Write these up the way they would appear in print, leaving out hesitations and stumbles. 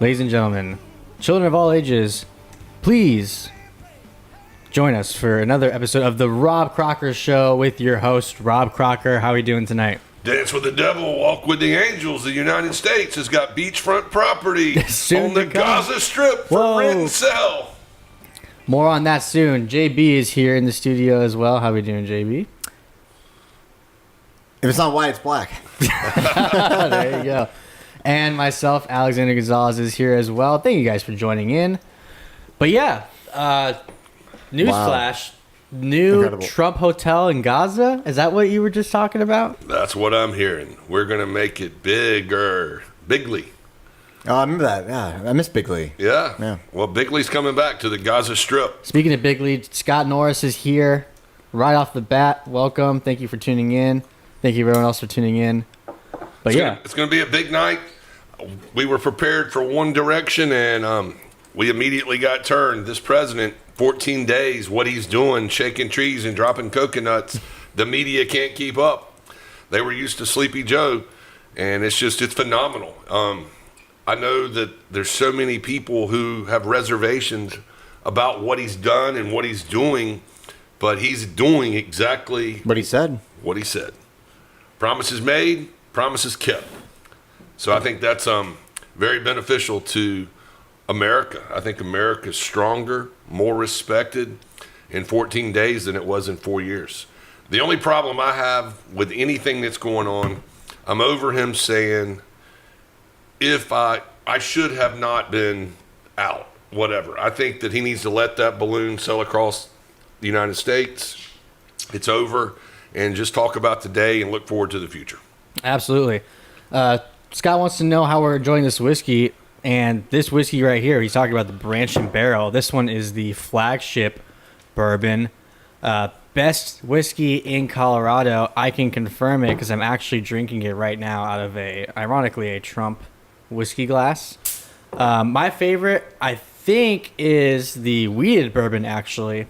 Ladies and gentlemen, children of all ages, please join us for another episode of the Robb Crocker Show with your host, Robb Crocker. How are we doing tonight? Dance with the Devil, Walk with the Angels. The United States has got beachfront property on the Gaza Strip for rent and sell. More on that soon. JB is here in the studio as well. How are we doing, JB? If it's not white, it's black. There you go. And myself, Alexander Gonzalez, is here as well. Thank you guys for joining in. But yeah, newsflash. Wow. New Incredible. Trump hotel in Gaza? Is that what you were just talking about? That's what I'm hearing. We're going to make it bigger. Bigley. Oh, I remember that. Yeah, I miss Bigley. Yeah. Well, Bigley's coming back to the Gaza Strip. Speaking of Bigley, Scott Norris is here right off the bat. Welcome. Thank you for tuning in. Thank you everyone else for tuning in. But it's going to be a big night. We were prepared for one direction, and we immediately got turned. This president, 14 days, what he's doing, shaking trees and dropping coconuts, the media can't keep up. They were used to Sleepy Joe, and it's phenomenal. I know that there's so many people who have reservations about what he's done and what he's doing, but he's doing exactly what he said. Promises made, promises kept. So I think that's very beneficial to America. I think America's stronger, more respected in 14 days than it was in 4 years. The only problem I have with anything that's going on, I'm over him saying, if I should have not been out, whatever. I think that he needs to let that balloon sail across the United States. It's over, and just talk about today and look forward to the future. Absolutely. Scott wants to know how we're enjoying this whiskey. And this whiskey right here, he's talking about the Branch and Barrel. This one is the flagship bourbon. Best whiskey in Colorado. I can confirm it because I'm actually drinking it right now out of ironically, a Trump whiskey glass. My favorite, I think, is the wheated bourbon, actually.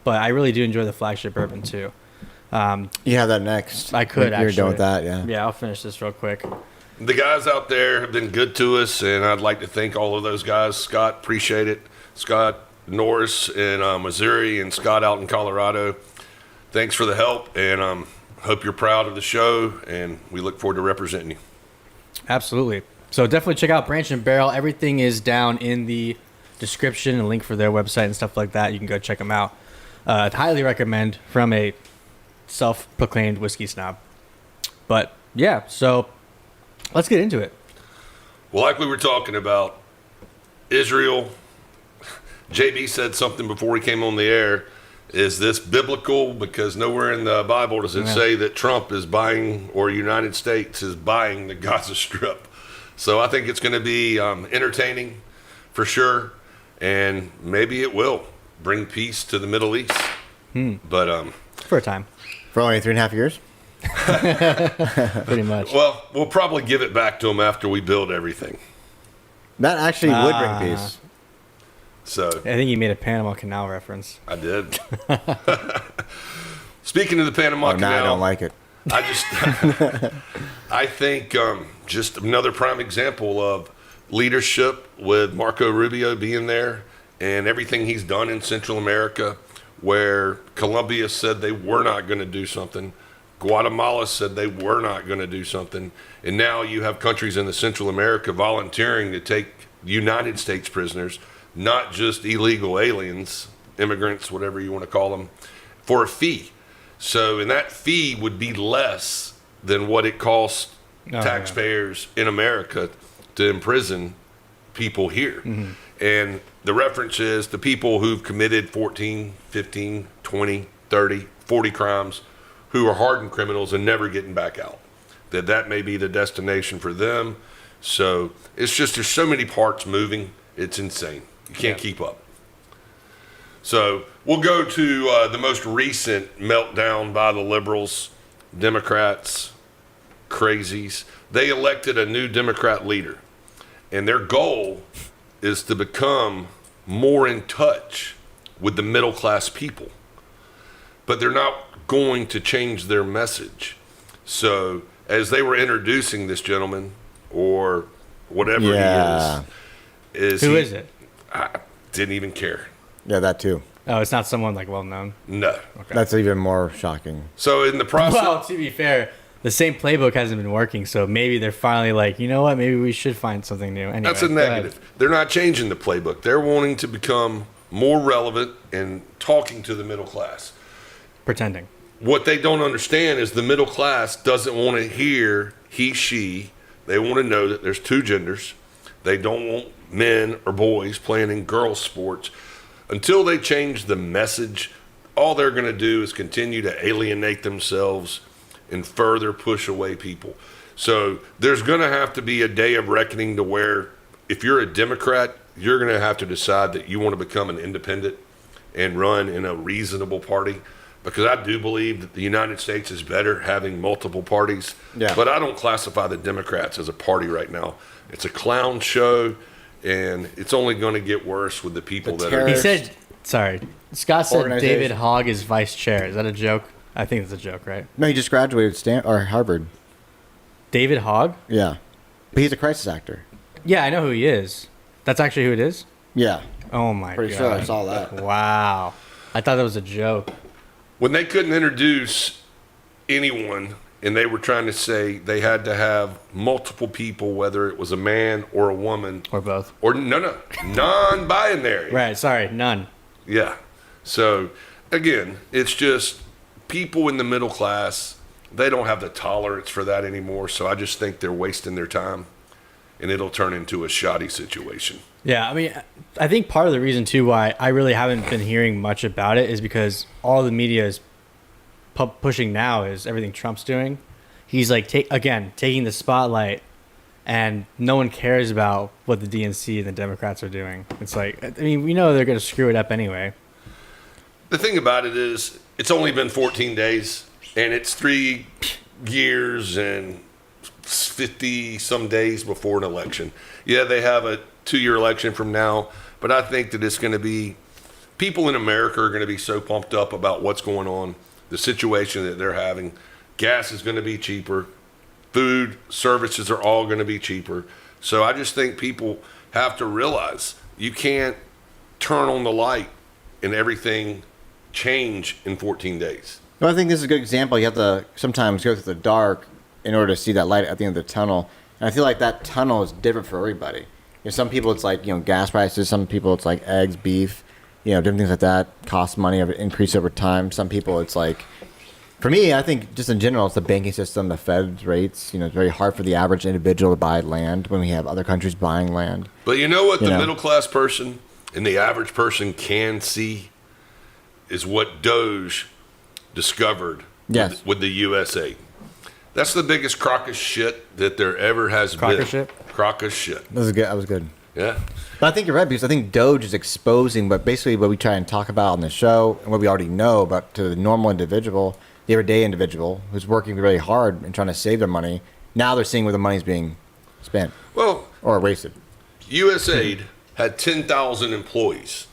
But I really do enjoy the flagship bourbon, too. You have that next. I could, actually. You're done with that, yeah. Yeah, I'll finish this real quick. The guys out there have been good to us, and I'd like to thank all of those guys. Scott, appreciate it. Scott Norris in Missouri and Scott out in Colorado. Thanks for the help, and hope you're proud of the show, and we look forward to representing you. Absolutely. So definitely check out Branch and Barrel. Everything is down in the description, a link for their website and stuff like that. You can go check them out. I'd highly recommend from a self-proclaimed whiskey snob. But, yeah, so let's get into it. Well, like we were talking about, Israel, JB said something before he came on the air. Is this biblical? Because nowhere in the Bible does it say that Trump is buying, or United States is buying, the Gaza Strip. So I think it's going to be entertaining for sure, and maybe it will bring peace to the Middle East. But for a time. For only 3.5 years? Pretty much. Well, we'll probably give it back to them after we build everything. That actually would bring peace. So I think you made a Panama Canal reference. I did. Speaking of the Panama Canal, I don't like it. I think just another prime example of leadership with Marco Rubio being there and everything he's done in Central America, where Colombia said they were not going to do something. Guatemala said they were not going to do something. And now you have countries in the Central America volunteering to take United States prisoners, not just illegal aliens, immigrants, whatever you want to call them, for a fee. So, and that fee would be less than what it costs taxpayers in America to imprison people here. Mm-hmm. And the reference is the people who've committed 14, 15, 20, 30, 40 crimes, who are hardened criminals and never getting back out. That may be the destination for them. So it's just, there's so many parts moving. It's insane. You can't keep up. So we'll go to the most recent meltdown by the liberals, Democrats, crazies. They elected a new Democrat leader, and their goal is to become more in touch with the middle class people. But they're not going to change their message. So as they were introducing this gentleman, or whatever he is, Who is it? I didn't even care. Yeah, that too. Oh, it's not someone like well known. No. Okay. That's even more shocking. So in the process, Well, to be fair, the same playbook hasn't been working, so maybe they're finally like, you know what? Maybe we should find something new. Anyway, that's a go ahead. negative. They're not changing the playbook. They're wanting to become more relevant and talking to the middle class. Pretending. What they don't understand is the middle class doesn't want to hear he, she. They want to know that there's two genders. They don't want men or boys playing in girls' sports. Until they change the message, all they're going to do is continue to alienate themselves and further push away people. So there's going to have to be a day of reckoning to where if you're a Democrat, you're going to have to decide that you want to become an independent and run in a reasonable party. Because I do believe that the United States is better having multiple parties. Yeah. But I don't classify the Democrats as a party right now. It's a clown show, and it's only going to get worse with the people that are. He said, sorry, Scott said Organization. David Hogg is vice chair. Is that a joke? I think it's a joke, right? No, he just graduated or Harvard. David Hogg? Yeah. But he's a crisis actor. Yeah, I know who he is. That's actually who it is? Yeah. Oh, my Pretty God. sure I saw that. Wow. I thought that was a joke. When they couldn't introduce anyone and they were trying to say they had to have multiple people, whether it was a man or a woman. Or both. Or non-binary. Right, sorry, none. Yeah. So, again, it's just people in the middle class, they don't have the tolerance for that anymore. So I just think they're wasting their time, and it'll turn into a shoddy situation. Yeah, I mean, I think part of the reason, too, why I really haven't been hearing much about it is because all the media is pushing now is everything Trump's doing. He's, like, taking the spotlight, and no one cares about what the DNC and the Democrats are doing. It's like, I mean, we know they're going to screw it up anyway. The thing about it is, it's only been 14 days, and it's 3 years and 50-some days before an election. Yeah, they have a 2-year election from now, but I think that it's going to be, people in America are going to be so pumped up about what's going on, the situation that they're having. Gas is going to be cheaper. Food, services are all going to be cheaper. So I just think people have to realize you can't turn on the light and everything change in 14 days. Well, I think this is a good example. You have to sometimes go through the dark in order to see that light at the end of the tunnel. And I feel like that tunnel is different for everybody. You know, some people it's like, gas prices. Some people it's like eggs, beef, different things like that. Cost money, increase over time. Some people it's like, for me, I think just in general, it's the banking system, the Fed rates. It's very hard for the average individual to buy land when we have other countries buying land. But you know what the middle class person and the average person can see is what Doge discovered with the USA. That's the biggest crock of shit that there ever has been. Crock of shit. That was good. That was good. Yeah. But I think you're right, because I think Doge is exposing, but basically what we try and talk about on the show and what we already know, but to the normal individual, the everyday individual who's working really hard and trying to save their money, now they're seeing where the money's being spent. Well, or wasted. USAID had 10,000 employees.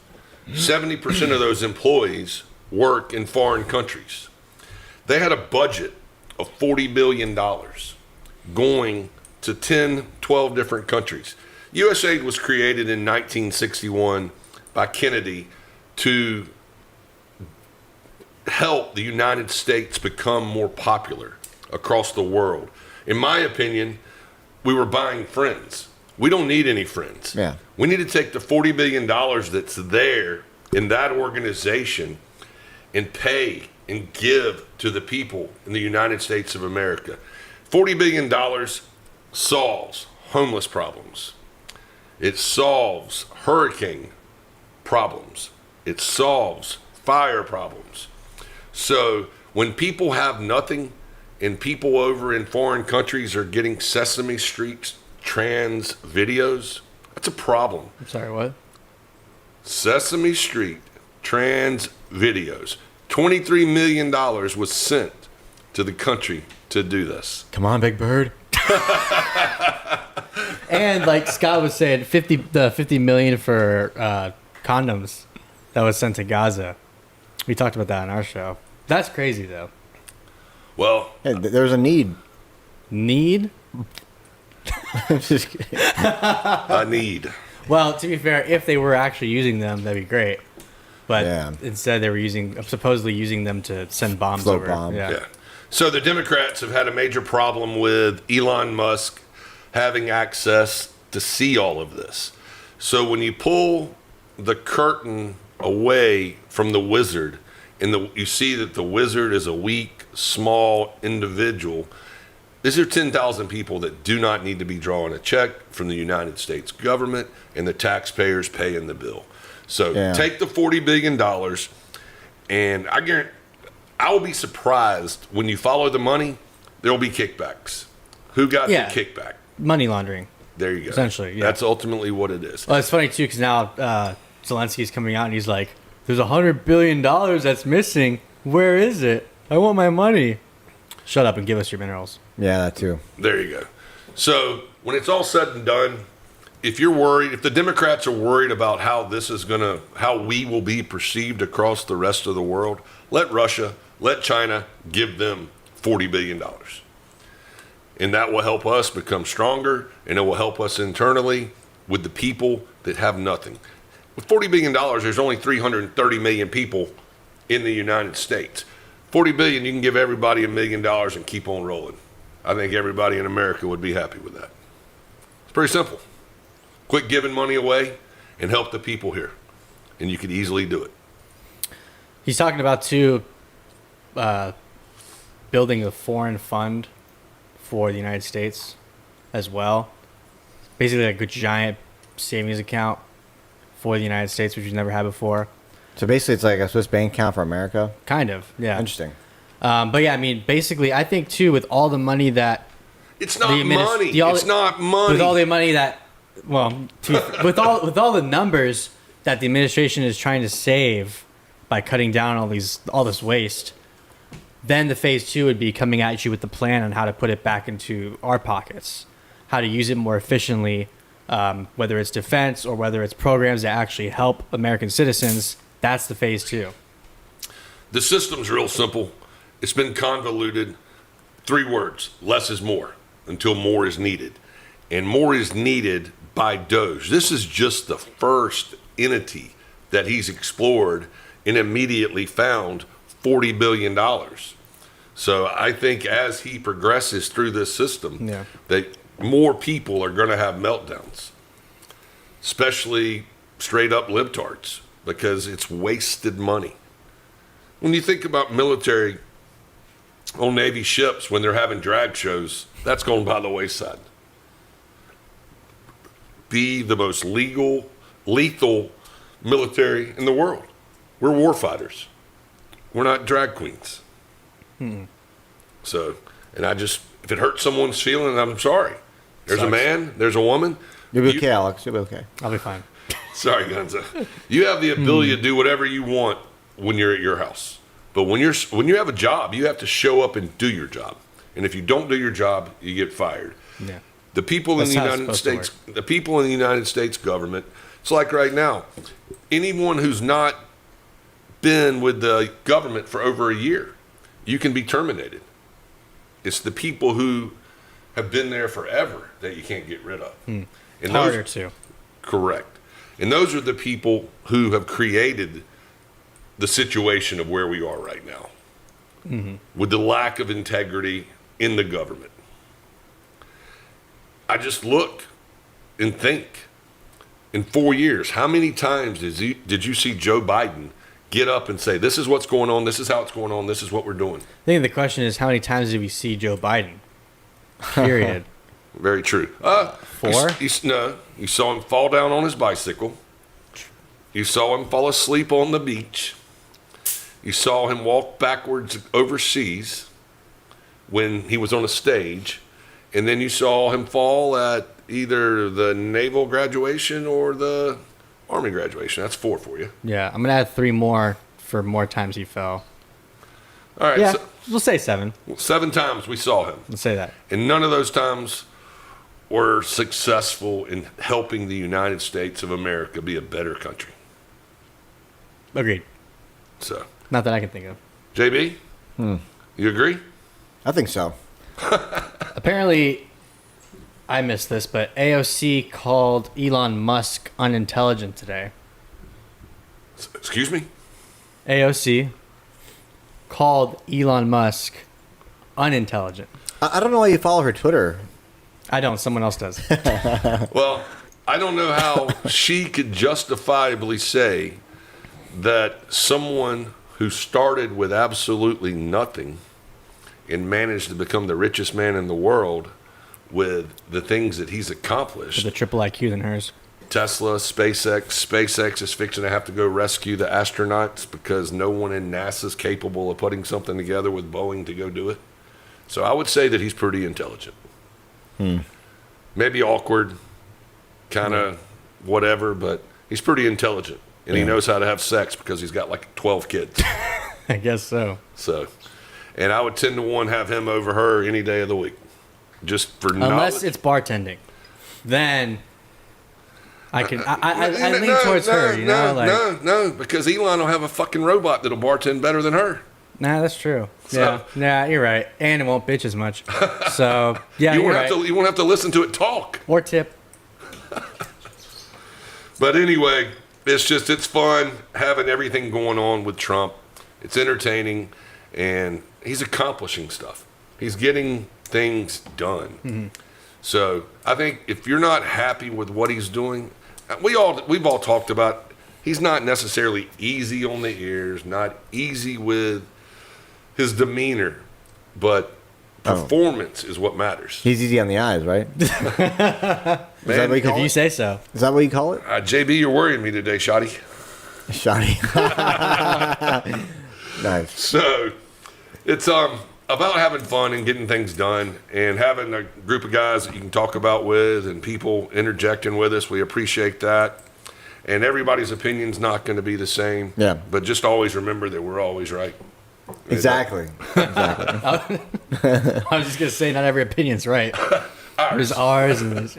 70% of those employees work in foreign countries. They had a budget of $40 billion going to 10, 12 different countries. USAID was created in 1961 by Kennedy to help the United States become more popular across the world. In my opinion, we were buying friends. We don't need any friends. Yeah. We need to take the $40 billion that's there in that organization and pay and give to the people in the United States of America. $40 billion solves homeless problems. It solves hurricane problems. It solves fire problems. So when people have nothing and people over in foreign countries are getting Sesame Street trans videos, that's a problem. I'm sorry, what? Sesame Street trans videos. $23 million was sent to the country to do this. Come on, Big Bird. And like Scott was saying, the $50 million for condoms that was sent to Gaza. We talked about that on our show. That's crazy, though. Well, Hey, there's a need. Need? I'm just kidding. I need. Well, to be fair, if they were actually using them, that'd be great. But Yeah. instead, they were supposedly using them to send bombs Float over. bombs. Yeah. So the Democrats have had a major problem with Elon Musk having access to see all of this. So when you pull the curtain away from the wizard, and you see that the wizard is a weak, small individual, these are 10,000 people that do not need to be drawing a check from the United States government and the taxpayers paying the bill. So take the $40 billion, and I guarantee, I will be surprised when you follow the money, there will be kickbacks. Who got the kickback? Money laundering. There you go. Essentially, yeah. That's ultimately what it is. Well, it's funny, too, because now Zelensky's coming out and he's like, there's $100 billion that's missing. Where is it? I want my money. Shut up and give us your minerals. Yeah, that too. There you go. So when it's all said and done, if you're worried, if the Democrats are worried about how how we will be perceived across the rest of the world, let Russia, let China give them $40 billion. And that will help us become stronger, and it will help us internally with the people that have nothing. With $40 billion, there's only 330 million people in the United States. $40 billion, you can give everybody $1 million and keep on rolling. I think everybody in America would be happy with that. It's pretty simple. Quit giving money away and help the people here. And you could easily do it. He's talking about, too, building a foreign fund for the United States as well. Basically like a giant savings account for the United States, which we've never had before. So basically, it's like a Swiss bank account for America. Kind of, yeah. Interesting. But yeah, I mean, basically, I think too, with all the money that it's not money. It's not money. With all the money that, well, with all the numbers that the administration is trying to save by cutting down all this waste, then the phase 2 would be coming at you with the plan on how to put it back into our pockets, how to use it more efficiently, whether it's defense or whether it's programs that actually help American citizens. That's the phase 2. The system's real simple. It's been convoluted. 3 words: less is more, until more is needed. And more is needed by Doge. This is just the first entity that he's explored and immediately found $40 billion. So I think as he progresses through this system, that more people are going to have meltdowns, especially straight up libtards, because it's wasted money. When you think about military on Navy ships, when they're having drag shows, that's going by the wayside. Be the most lethal military in the world. We're war fighters. We're not drag queens. So, and if it hurts someone's feeling, I'm sorry. There's a man, there's a woman. You'll be okay, Alex. You'll be okay. I'll be fine. Sorry, Gonzo. You have the ability to do whatever you want when you're at your house. But when you have a job, you have to show up and do your job. And if you don't do your job, you get fired. Yeah. The people in the United States government, it's like right now, anyone who's not been with the government for over a year, you can be terminated. It's the people who have been there forever that you can't get rid of. And harder to. Correct. And those are the people who have created the situation of where we are right now, with the lack of integrity in the government. I just look and think, in 4 years, how many times did you see Joe Biden get up and say, this is what's going on, this is how it's going on, this is what we're doing? I think the question is, how many times did we see Joe Biden? Period. Very true. 4? You saw him fall down on his bicycle. You saw him fall asleep on the beach. You saw him walk backwards overseas when he was on a stage. And then you saw him fall at either the naval graduation or the Army graduation. That's 4 for you. Yeah, I'm going to add 3 more for more times he fell. All right. Yeah, So we'll say 7. 7 times we saw him. Let's say that. And none of those times were successful in helping the United States of America be a better country. Agreed. So, Not that I can think of. JB, you agree? I think so. Apparently, I missed this, but AOC called Elon Musk unintelligent today. Excuse me? AOC called Elon Musk unintelligent. I don't know why you follow her Twitter. I don't. Someone else does. Well, I don't know how she could justifiably say that someone who started with absolutely nothing and managed to become the richest man in the world with the things that he's accomplished. With a triple IQ than hers. Tesla, SpaceX is fixing to have to go rescue the astronauts because no one in NASA is capable of putting something together with Boeing to go do it. So I would say that he's pretty intelligent. Maybe awkward, kind of whatever, but he's pretty intelligent. And he knows how to have sex because he's got like 12 kids. I guess so. So, and I would 10 to 1 have him over her any day of the week. Just for Unless knowledge. it's bartending. Then I can I lean towards her, you know? No, because Elon will have a fucking robot that'll bartend better than her. Nah, that's true. So- Yeah, you're right. And it won't bitch as much. So, yeah, You you're won't right. you won't have to listen to it talk. Or tip. But anyway, it's fun having everything going on with Trump. It's entertaining, and he's accomplishing stuff. He's getting things done. Mm-hmm. So I think if you're not happy with what he's doing, we've all talked about he's not necessarily easy on the ears, not easy with his demeanor, but performance is what matters. He's easy on the eyes, right? Is that what you call If you it? say so. Is that what you call it? JB, you're worrying me today, Shotty. Shoddy. Nice. So it's about having fun and getting things done and having a group of guys that you can talk about with and people interjecting with us. We appreciate that. And everybody's opinion's not going to be the same. Yeah. But just always remember that we're always right. Exactly. I was just going to say not every opinion's right. There's ours and there's...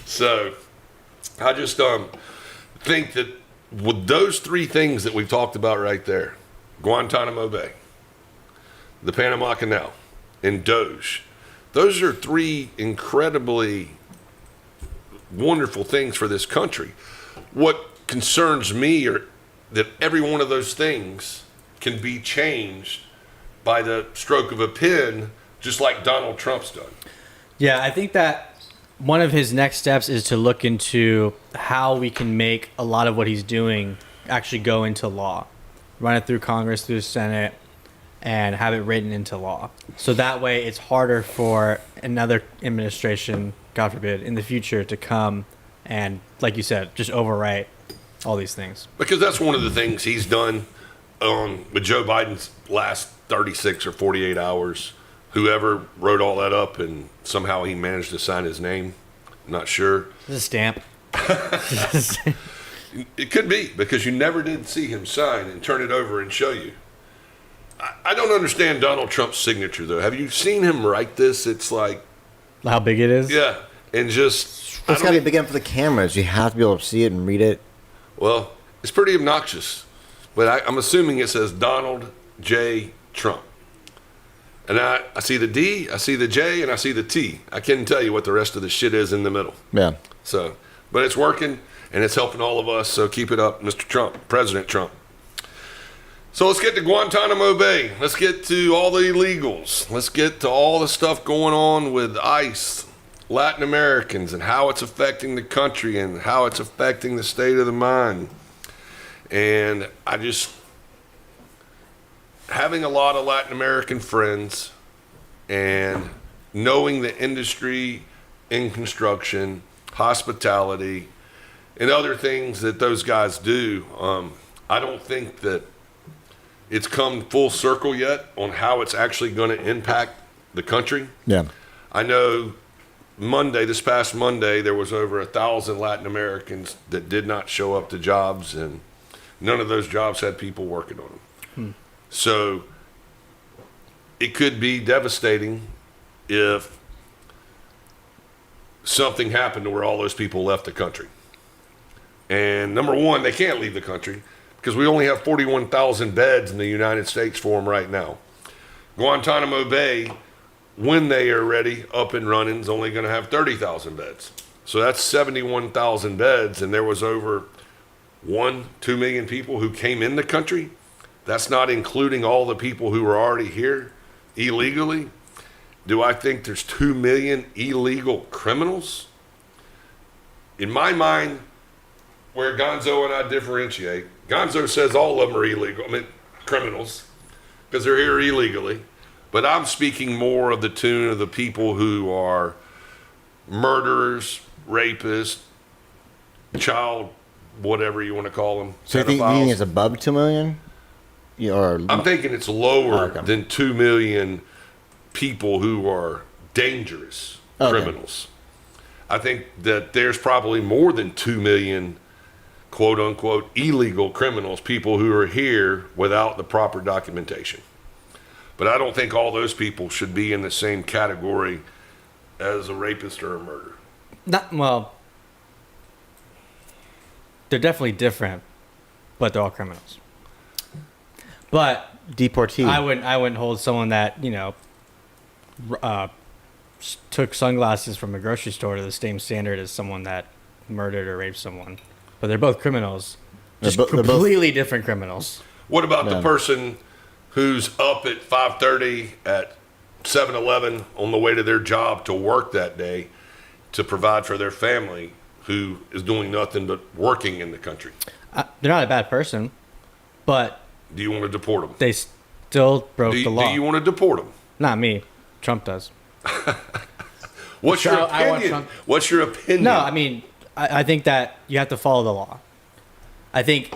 So I just think that with those three things that we've talked about right there, Guantanamo Bay, the Panama Canal, and Doge, those are three incredibly wonderful things for this country. What concerns me are that every one of those things can be changed by the stroke of a pen, just like Donald Trump's done. Yeah, I think that one of his next steps is to look into how we can make a lot of what he's doing actually go into law. Run it through Congress, through the Senate, and have it written into law. So that way it's harder for another administration, God forbid, in the future to come and, like you said, just overwrite all these things. Because that's one of the things he's done with Joe Biden's last 36 or 48 hours. Whoever wrote all that up and somehow he managed to sign his name, I'm not sure. This is a stamp. It could be because you never did see him sign and turn it over and show you. I don't understand Donald Trump's signature, though. Have you seen him write this? It's like... How big it is? Yeah, and just... It's got to be big enough for the cameras. You have to be able to see it and read it. Well, it's pretty obnoxious. But I'm assuming it says Donald J. Trump. And I see the D, I see the J, and I see the T. I can't tell you what the rest of the shit is in the middle. Yeah. So, but it's working, and it's helping all of us, so keep it up, Mr. Trump, President Trump. So let's get to Guantanamo Bay. Let's get to all the illegals. Let's get to all the stuff going on with ICE, Latin Americans, and how it's affecting the country and how it's affecting the state of the mind. And having a lot of Latin American friends and knowing the industry in construction, hospitality, and other things that those guys do, I don't think that it's come full circle yet on how it's actually going to impact the country. Yeah. I know this past Monday, there was over 1,000 Latin Americans that did not show up to jobs, and none of those jobs had people working on them. So it could be devastating if something happened to where all those people left the country. And number one, they can't leave the country because we only have 41,000 beds in the United States for them right now. Guantanamo Bay when they are ready, up and running, is only going to have 30,000 beds. So that's 71,000 beds, and there was over 2 million people who came in the country. That's not including all the people who were already here illegally. Do I think there's 2 million illegal criminals? In my mind, where Gonzo and I differentiate, Gonzo says all of them are illegal. I mean, criminals, because they're here illegally. But I'm speaking more of the tune of the people who are murderers, rapists, child, whatever you want to call them. So you think it's above 2 million? I'm thinking it's lower than 2 million people who are dangerous criminals. I think that there's probably more than 2 million quote unquote illegal criminals, people who are here without the proper documentation. But I don't think all those people should be in the same category as a rapist or a murderer. Well, they're definitely different, but they're all criminals. But deportee. I wouldn't hold someone that took sunglasses from a grocery store to the same standard as someone that murdered or raped someone. But they're both criminals, just completely different criminals. What about the person who's up at 5:30 at 7-Eleven on the way to their job to work that day to provide for their family, who is doing nothing but working in the country? They're not a bad person, but do you want to deport them? They still broke the law. Do you want to deport them? Not me. Trump does. What's your opinion? What's your opinion? No, I mean, I think that you have to follow the law. I think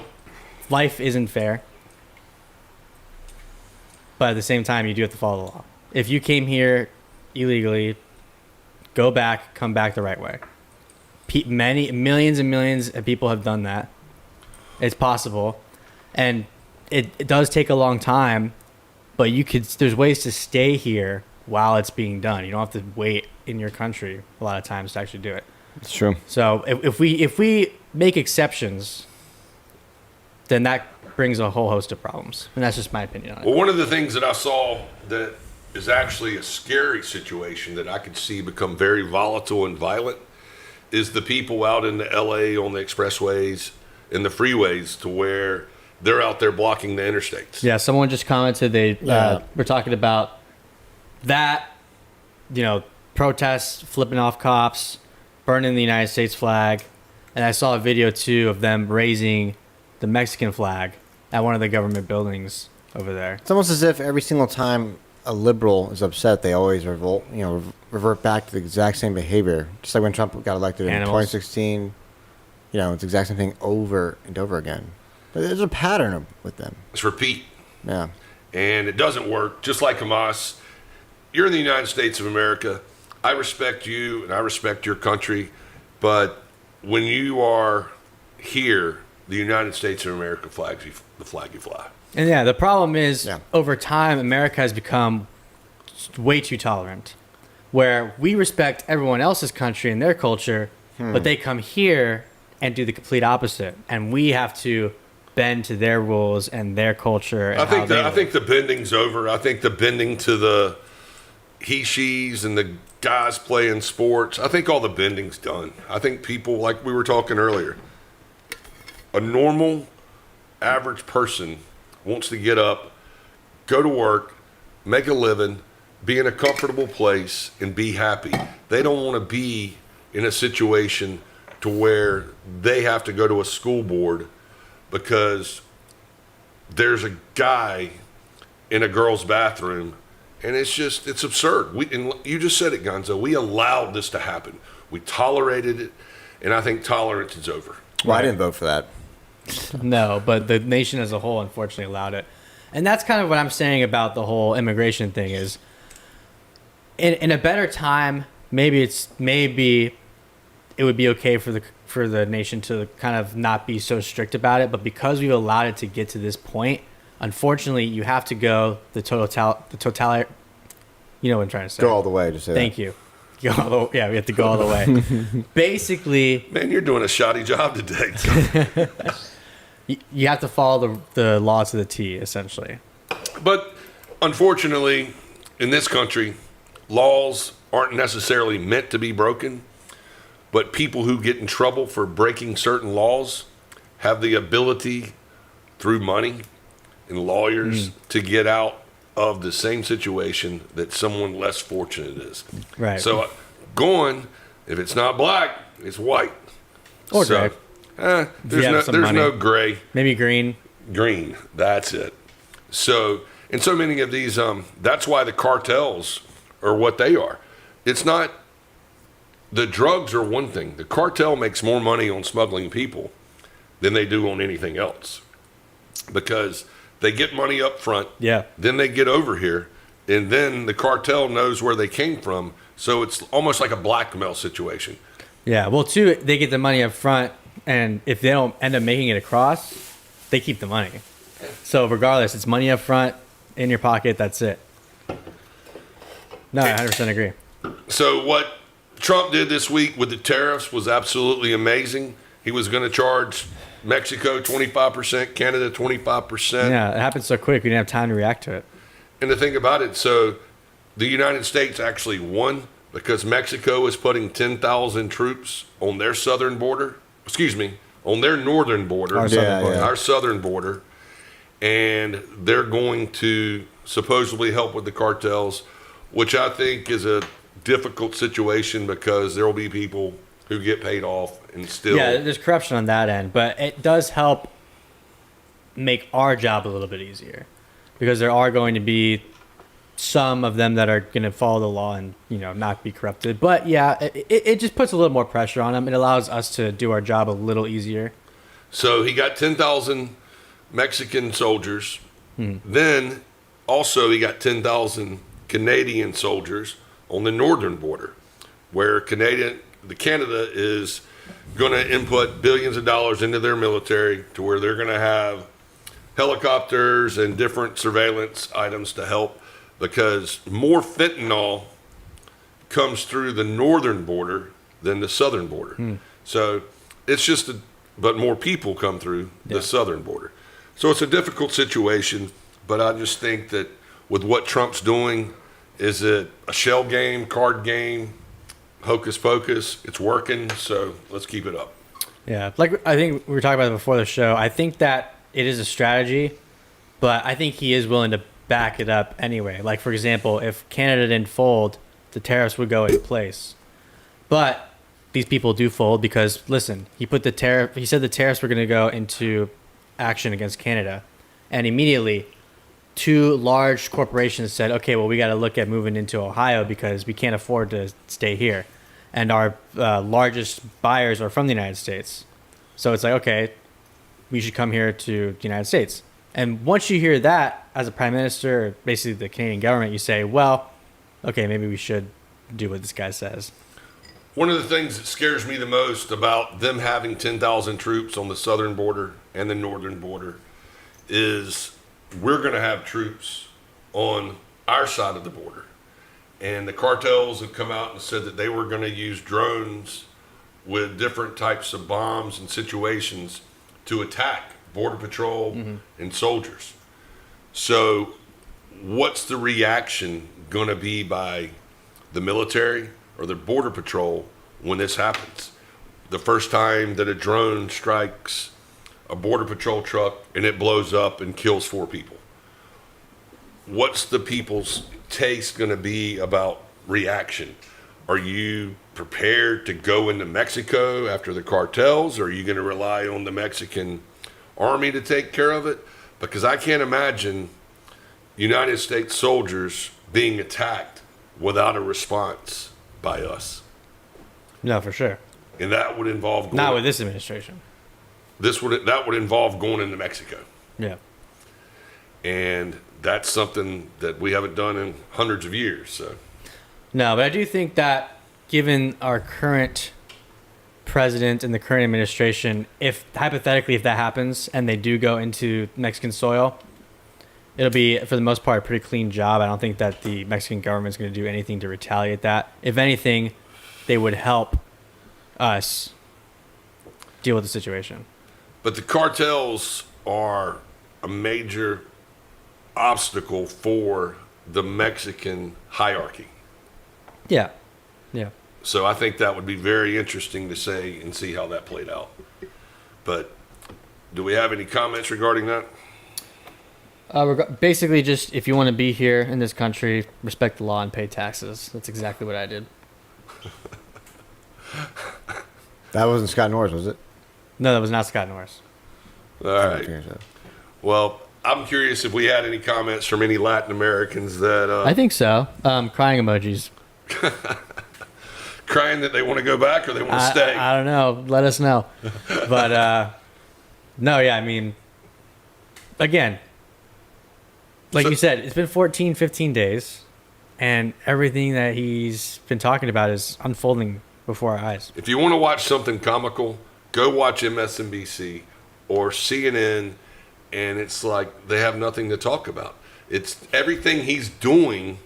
life isn't fair, but at the same time, you do have to follow the law. If you came here illegally, go back, come back the right way. Millions and millions of people have done that. It's possible, and it does take a long time, but there's ways to stay here while it's being done. You don't have to wait in your country a lot of times to actually do it. It's true. So if we make exceptions, then that brings a whole host of problems, and that's just my opinion on it. Well, one of the things that I saw that is actually a scary situation that I could see become very volatile and violent is the people out in the LA on the expressways and the freeways, to where they're out there blocking the interstates. Yeah, someone just commented we're talking about that, protests, flipping off cops, burning the United States flag, and I saw a video too of them raising the Mexican flag at one of the government buildings over there. It's almost as if every single time a liberal is upset, they always revert back to the exact same behavior. Just like when Trump got elected in 2016, it's the exact same thing over and over again. There's a pattern with them. It's repeat. Yeah. And it doesn't work. Just like Hamas, you're in the United States of America. I respect you and I respect your country, but when you are here, the United States of America the flag you fly. And the problem is, over time, America has become way too tolerant, where we respect everyone else's country and their culture, but they come here and do the complete opposite, and we have to bend to their rules and their culture. And I think the bending's over. I think the bending to the he-she's and the guys playing sports, I think all the bending's done. I think people, like we were talking earlier, a normal, average person wants to get up, go to work, make a living, be in a comfortable place, and be happy. They don't want to be in a situation to where they have to go to a school board because there's a guy in a girl's bathroom, and it's absurd. And you just said it, Gonzo. We allowed this to happen. We tolerated it, and I think tolerance is over. Well, I didn't vote for that. No, but the nation as a whole unfortunately allowed it. And that's kind of what I'm saying about the whole immigration thing is, in a better time, maybe it would be okay for the nation to kind of not be so strict about it, but because we've allowed it to get to this point, unfortunately, you have to go the total. You know what I'm trying to say. Go all the way. Just say Thank that. you. We have to go all the way. Basically, man, you're doing a shoddy job today. you have to follow the law to the T, essentially. But unfortunately, in this country, laws aren't necessarily meant to be broken, but people who get in trouble for breaking certain laws have the ability through money and lawyers to get out of the same situation that someone less fortunate is. Right. So going, if it's not black, it's white. Or gray. There's no gray. Maybe green. Green, that's it. So, and so many of these, that's why the cartels are what they are. It's not, the drugs are one thing. The cartel makes more money on smuggling people than they do on anything else. Because they get money up front, then they get over here, and then the cartel knows where they came from. So it's almost like a blackmail situation. Yeah, well, too, they get the money up front, and if they don't end up making it across, they keep the money. So regardless, it's money up front, in your pocket, that's it. No, I 100% agree. So what Trump did this week with the tariffs was absolutely amazing. He was going to charge Mexico 25%, Canada 25%. Yeah, it happened so quick, we didn't have time to react to it. And the thing about it, so the United States actually won because Mexico is putting 10,000 troops on their southern border. On their northern border. Our southern border. And they're going to supposedly help with the cartels, which I think is a difficult situation because there will be people who get paid off and still... Yeah, there's corruption on that end, but it does help make our job a little bit easier because there are going to be some of them that are going to follow the law and, not be corrupted. But yeah, it just puts a little more pressure on them. It allows us to do our job a little easier. So he got 10,000 Mexican soldiers. Then also he got 10,000 Canadian soldiers on the northern border, where Canada is going to input billions of dollars into their military to where they're going to have helicopters and different surveillance items to help, because more fentanyl comes through the northern border than the southern border. So it's just but more people come through the southern border. So it's a difficult situation, but I just think that with what Trump's doing, is it a shell game, card game, hocus pocus? It's working, so let's keep it up. Yeah, like I think we were talking about it before the show. I think that it is a strategy, but I think he is willing to back it up anyway. Like, for example, if Canada didn't fold, the tariffs would go in place. But these people do fold because, listen, he said the tariffs were going to go into action against Canada. And immediately, two large corporations said, okay, well, we got to look at moving into Ohio because we can't afford to stay here. And our largest buyers are from the United States. So it's like, okay, we should come here to the United States. And once you hear that, as a prime minister, or basically the Canadian government, you say, well, okay, maybe we should do what this guy says. One of the things that scares me the most about them having 10,000 troops on the southern border and the northern border is we're going to have troops on our side of the border. And the cartels have come out and said that they were going to use drones with different types of bombs and situations to attack Border Patrol and soldiers. So what's the reaction going to be by the military or the Border Patrol when this happens? The first time that a drone strikes a Border Patrol truck and it blows up and kills 4 people. What's the people's taste going to be about reaction? Are you prepared to go into Mexico after the cartels, or are you going to rely on the Mexican army to take care of it? Because I can't imagine United States soldiers being attacked without a response by us. No, for sure. And that would involve not with this administration. That would involve going into Mexico. Yeah. And that's something that we haven't done in hundreds of years. So. No, but I do think that given our current president and the current administration, if hypothetically if that happens and they do go into Mexican soil, it'll be for the most part a pretty clean job. I don't think that the Mexican government is going to do anything to retaliate that. If anything, they would help us deal with the situation. But the cartels are a major obstacle for the Mexican hierarchy. Yeah. Yeah. So I think that would be very interesting to say and see how that played out. But do we have any comments regarding that? Basically, just if you want to be here in this country, respect the law and pay taxes. That's exactly what I did. That wasn't Scott Norris, was it? No, that was not Scott Norris. All right. Well, I'm curious if we had any comments from any Latin Americans that I think so. Crying emojis. crying that they want to go back or they want to stay. I don't know. Let us know. But no, yeah, I mean, again, like you said, it's been 14, 15 days, and everything that he's been talking about is unfolding before our eyes. If you want to watch something comical, go watch MSNBC or CNN, and it's like they have nothing to talk about. It's everything he's doing,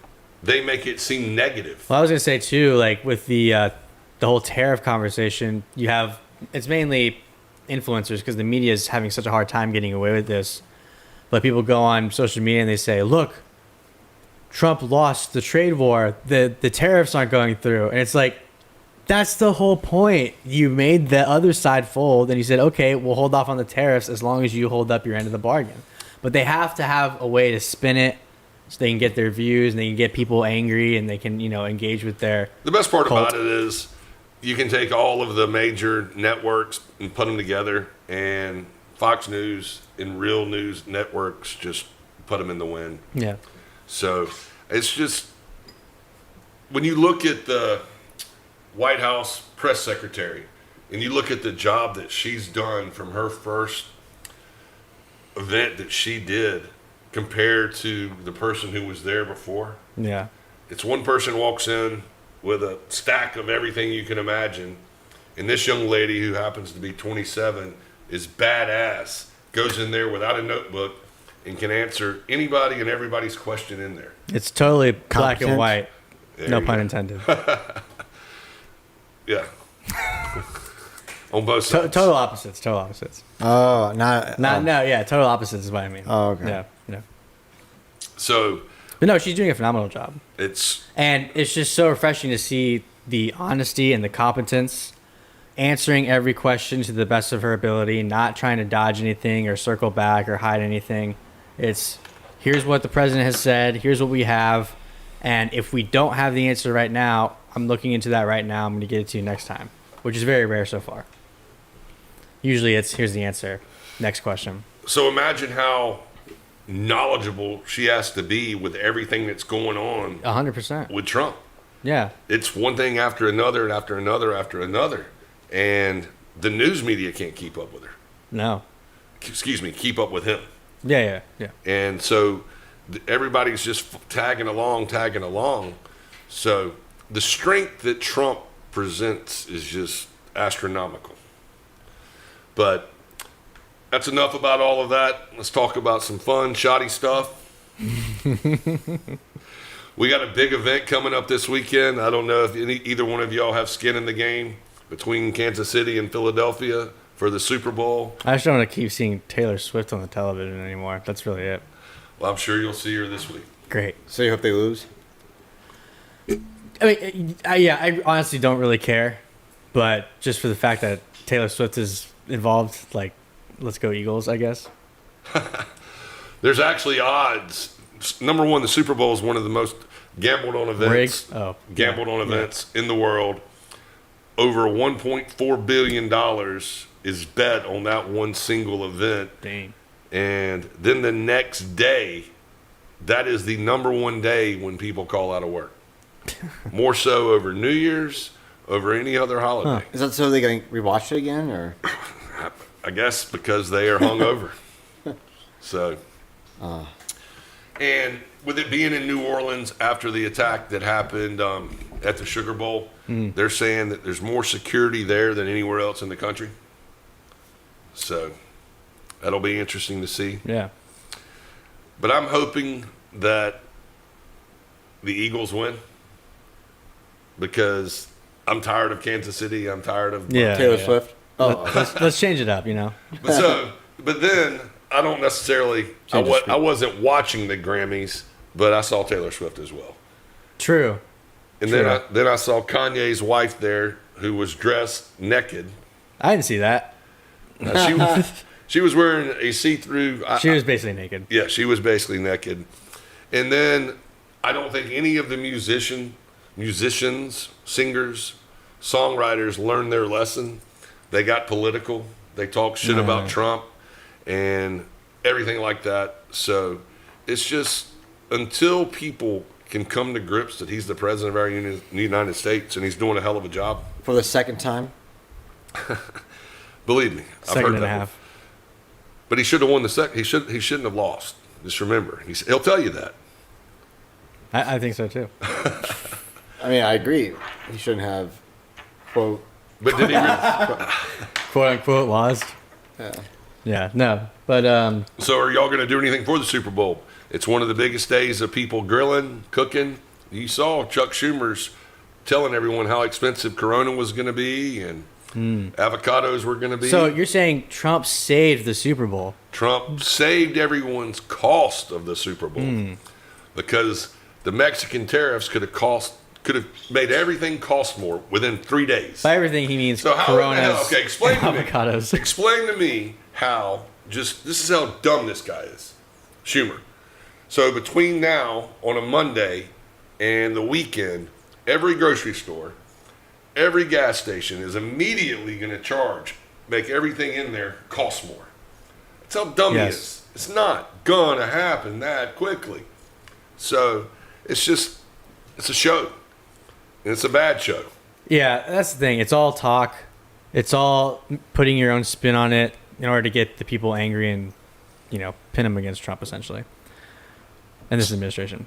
they make it seem negative. Well, I was gonna say too, like with the whole tariff conversation, it's mainly influencers because the media is having such a hard time getting away with this. But people go on social media and they say, "Look, Trump lost the trade war. The tariffs aren't going through," and it's like, that's the whole point. You made the other side fold, and you said, "Okay, we'll hold off on the tariffs as long as you hold up your end of the bargain." But they have to have a way to spin it so they can get their views and they can get people angry and they can, engage with their. The best part cult. about it is you can take all of the major networks and put them together, and Fox News and real news networks just put them in the wind. Yeah. So it's just, when you look at the White House press secretary and you look at the job that she's done from her first event that she did compared to the person who was there before, Yeah. it's one person walks in with a stack of everything you can imagine, and this young lady who happens to be 27 is badass, goes in there without a notebook and can answer anybody and everybody's question in there. It's totally black and Competent. white. There No you pun go. intended. Yeah. On both sides. Total opposites. Total opposites. Oh, not. No, yeah, total opposites is what I mean. Oh, okay. Yeah, yeah. So But no, she's doing a phenomenal job. it's And it's just so refreshing to see the honesty and the competence, answering every question to the best of her ability, not trying to dodge anything or circle back or hide anything. It's, here's what the president has said, here's what we have, and if we don't have the answer right now, I'm looking into that right now, I'm going to get it to you next time, which is very rare so far. Usually it's, here's the answer, next question. so imagine how knowledgeable she has to be with everything that's going on 100%. with Trump. Yeah. It's one thing after another and after another after another. And the news media can't keep up with her. No. Excuse me, keep up with him. Yeah. And so everybody's just tagging along. So the strength that Trump presents is just astronomical. But that's enough about all of that. Let's talk about some fun, shoddy stuff. We got a big event coming up this weekend. I don't know if either one of y'all have skin in the game between Kansas City and Philadelphia for the Super Bowl. I just don't want to keep seeing Taylor Swift on the television anymore. That's really it. Well, I'm sure you'll see her this week. Great. So you hope they lose? I mean, I honestly don't really care, but just for the fact that Taylor Swift is involved, like, let's go Eagles, I guess. There's actually odds. Number one, the Super Bowl is one of the most gambled on events. Rigged? Oh, gambled yeah, on events in the world. Over $1.4 billion is bet on that one single event. Dang. And then the next day, that is the number one day when people call out of work. More so over New Year's, over any other holiday. Is that so they can rewatch it again, or? I guess because they are hungover. So, and with it being in New Orleans after the attack that happened at the Sugar Bowl, they're saying that there's more security there than anywhere else in the country. So, that'll be interesting to see. Yeah. But I'm hoping that the Eagles win because I'm tired of Kansas City. I'm tired of Yeah. Taylor Swift? Oh, Let's change it up, But then I don't necessarily. I wasn't watching the Grammys, but I saw Taylor Swift as well. True. And True. then I saw Kanye's wife there, who was dressed naked. I didn't see that. She was wearing a see-through. She was basically naked. Yeah, she was basically naked. And then I don't think any of the musicians, singers, songwriters learned their lesson. They got political. They talked shit about Trump and everything like that. So it's just until people can come to grips that he's the president of our United States and he's doing a hell of a job. For the second time? Believe me, I've Second heard and a that. half. But he should have won the second. He shouldn't have lost. Just remember, he'll tell you that. I think so too. I mean, I agree. He shouldn't have, quote. But did he? Quote unquote lost. Yeah. Yeah, no. But So are y'all going to do anything for the Super Bowl? It's one of the biggest days of people grilling, cooking. You saw Chuck Schumer's telling everyone how expensive Corona was going to be and avocados were going to be. so you're saying Trump saved the Super Bowl? Trump saved everyone's cost of the Super Bowl because the Mexican tariffs could have made everything cost more within 3 days. By everything he means So how in the Coronas hell? Okay, explain and to me. avocados. Explain to me how. This is how dumb this guy is, Schumer. So between now on a Monday and the weekend, every grocery store, every gas station is immediately going to make everything in there cost more. That's how dumb he Yes. is. It's not gonna happen that quickly. So it's a show, and it's a bad show. Yeah, that's the thing. It's all talk. It's all putting your own spin on it in order to get the people angry and, pin them against Trump, essentially. And this administration.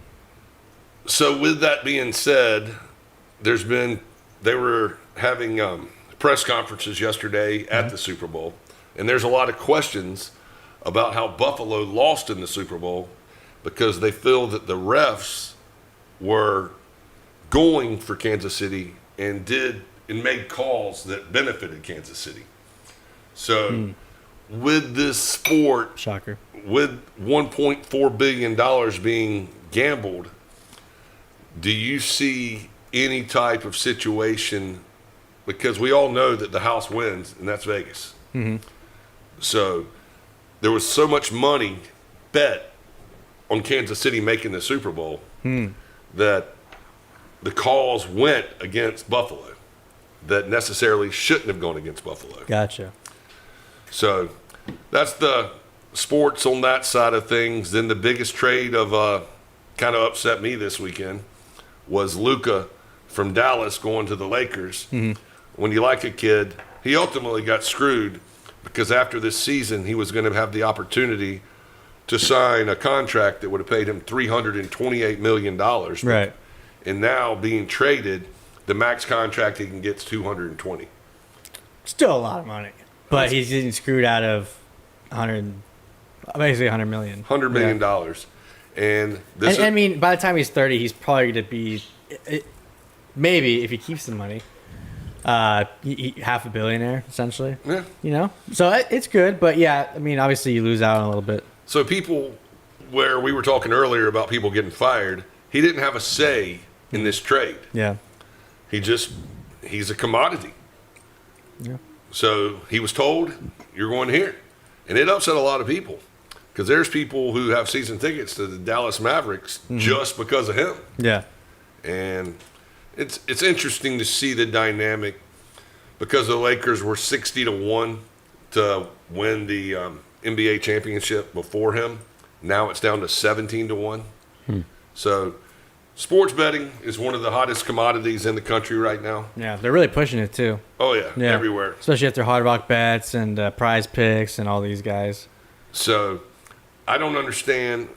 So with that being said, they were having press conferences yesterday at the Super Bowl, and there's a lot of questions about how Buffalo lost in the Super Bowl because they feel that the refs were going for Kansas City and made calls that benefited Kansas City. So with this sport, Shocker. with $1.4 billion being gambled, do you see any type of situation? Because we all know that the house wins, and that's Vegas. So there was so much money bet on Kansas City making the Super Bowl that the calls went against Buffalo that necessarily shouldn't have gone against Buffalo. Gotcha. So that's the sports on that side of things. Then the biggest trade of kind of upset me this weekend was Luka from Dallas going to the Lakers. When you like a kid, he ultimately got screwed because after this season, he was going to have the opportunity to sign a contract that would have paid him $328 million. Right. And now being traded, the max contract he can get is $220. Still a lot of money. But he's getting screwed out of basically $100 million. $100 million. And this I mean, by the time he's 30, he's probably going to be, maybe if he keeps the money, half a billionaire, essentially. Yeah. So it's good, but yeah, I mean, obviously you lose out on a little bit. So people, where we were talking earlier about people getting fired, he didn't have a say in this trade. Yeah. He's a commodity. Yeah. So he was told, you're going here. And it upset a lot of people because there's people who have season tickets to the Dallas Mavericks just because of him. Yeah. And it's interesting to see the dynamic because the Lakers were 60-1 to win the NBA championship before him. Now it's down to 17-1. So sports betting is one of the hottest commodities in the country right now. Yeah, they're really pushing it too. Oh, yeah, everywhere. Especially after Hard Rock Bets and Prize Picks and all these guys. So I don't understand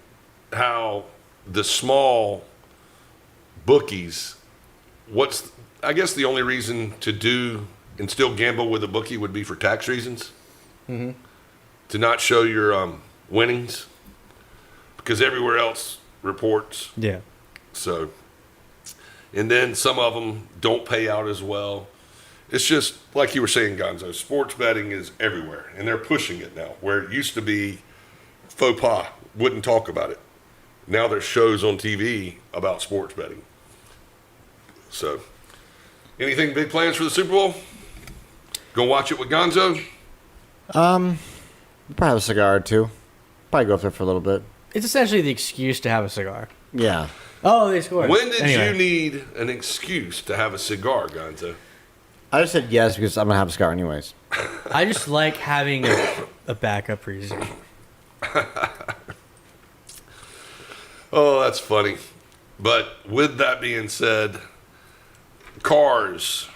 how the small bookies, I guess the only reason to do and still gamble with a bookie would be for tax reasons. To not show your winnings because everywhere else reports. Yeah. So, and then some of them don't pay out as well. It's just like you were saying, Gonzo, sports betting is everywhere, and they're pushing it now. Where it used to be faux pas, wouldn't talk about it. Now there's shows on TV about sports betting. So, anything big plans for the Super Bowl? Gonna watch it with Gonzo? Probably have a cigar or two. Probably go up there for a little bit. It's essentially the excuse to have a cigar. Yeah. Oh, they scored. When did Anyway. you need an excuse to have a cigar, Gonzo? I just said yes because I'm gonna have a cigar anyways. I just like having a backup reason. Oh, that's funny. But with that being said, cars,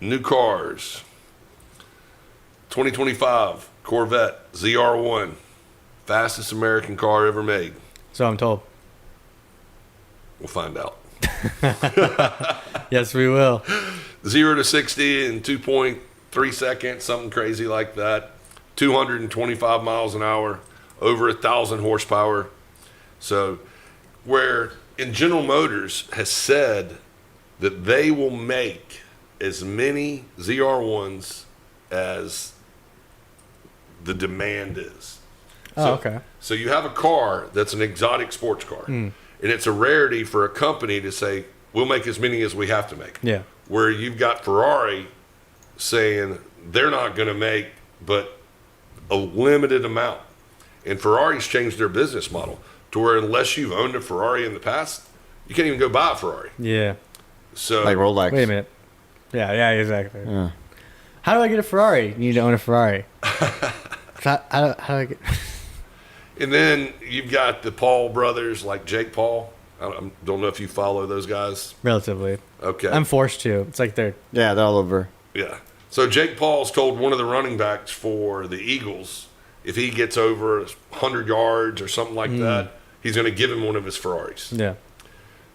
new cars, 2025 Corvette ZR1, fastest American car ever made. So I'm told. We'll find out. Yes, we will. 0 to 60 in 2.3 seconds, something crazy like that. 225 miles an hour, over 1,000 horsepower. So, where General Motors has said that they will make as many ZR1s as the demand is. Oh, okay. So you have a car that's an exotic sports car, and it's a rarity for a company to say, we'll make as many as we have to make. Yeah. Where you've got Ferrari saying they're not going to make but a limited amount. And Ferrari's changed their business model to where unless you've owned a Ferrari in the past, you can't even go buy a Ferrari. Yeah. So Like Rolex. Wait a minute. Yeah, exactly. Yeah. How do I get a Ferrari? You need to own a Ferrari. How do I get... And then you've got the Paul brothers, like Jake Paul. I don't know if you follow those guys. Relatively. Okay. I'm forced to. It's like they're... Yeah, they're all over. Yeah. So Jake Paul's told one of the running backs for the Eagles, if he gets over 100 yards or something like that, he's going to give him one of his Ferraris. Yeah.